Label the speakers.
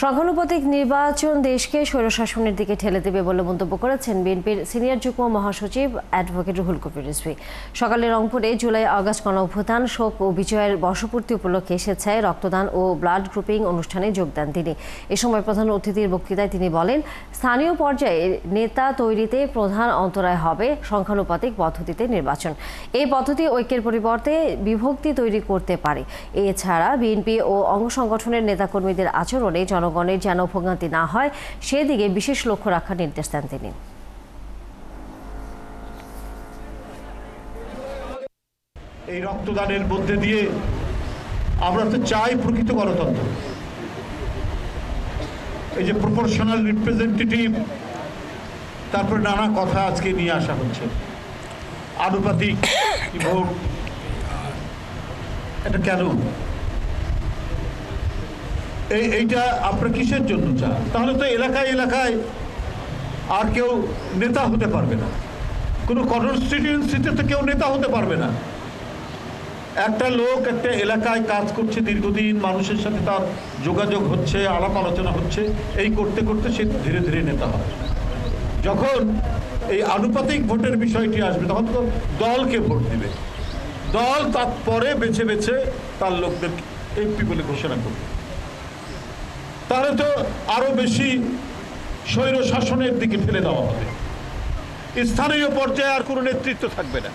Speaker 1: সংখ্যানুপাতিক নির্বাচন দেশকে স্বৈরশাসনের দিকে ঠেলে দেবে বলে মন্তব্য করেছেন বিএনপির সিনিয়র যুগ্ম মহাসচিব অ্যাডভোকেট রুহুল কবির রিজভী। সকালে রংপুরে জুলাই আগস্ট গণঅভ্যুত্থান শোক ও বিজয়ের বর্ষপূর্তি উপলক্ষে স্বেচ্ছায় রক্তদান ও ব্লাড গ্রুপিং অনুষ্ঠানে যোগ দেন তিনি। এ সময় প্রধান অতিথির বক্তৃতায় তিনি বলেন, স্থানীয় পর্যায়ে নেতা তৈরিতে প্রধান অন্তরায় হবে সংখ্যানুপাতিক পদ্ধতিতে নির্বাচন। এই পদ্ধতি ঐক্যের পরিবর্তে বিভক্তি তৈরি করতে পারে। এছাড়া বিএনপি ও অঙ্গ সংগঠনের নেতাকর্মীদের আচরণে জনগণের যেন ভোগান্তি না হয় সেদিকে বিশেষ লক্ষ্য রাখার নির্দেশ দেন তিনি।
Speaker 2: এই রক্তদানের মধ্যে দিয়ে আমরা তো চাই প্রকৃত গণতন্ত্র। এই যে প্রপোর্শনাল রিপ্রেজেন্টেটিভ, তারপরে নানা কথা আজকে নিয়ে আসা হচ্ছে, আনুপাতিক ভোট, এটা কেন? এইটা আপনারা কিসের জন্য চান? তাহলে তো এলাকায় এলাকায় আর কেউ নেতা হতে পারবে না, কোনো কনস্টিটিউয়েন্সিতে তো কেউ নেতা হতে পারবে না। একটা লোক একটা এলাকায় কাজ করছে দীর্ঘদিন, মানুষের সাথে তার যোগাযোগ হচ্ছে, আলাপ আলোচনা হচ্ছে, এই করতে করতে সে ধীরে ধীরে নেতা হয়। যখন এই আনুপাতিক ভোটের বিষয়টি আসবে তখন তো দলকে ভোট দিবে, দল তারপরে বেছে বেছে তার লোকদের এমপি বলে ঘোষণা করবে। তাহলে তো আরো বেশি স্বৈর শাসনের দিকে ঠেলে দেওয়া হবে। স্থানীয় পর্যায়ে আর কোনো নেতৃত্ব থাকবে না।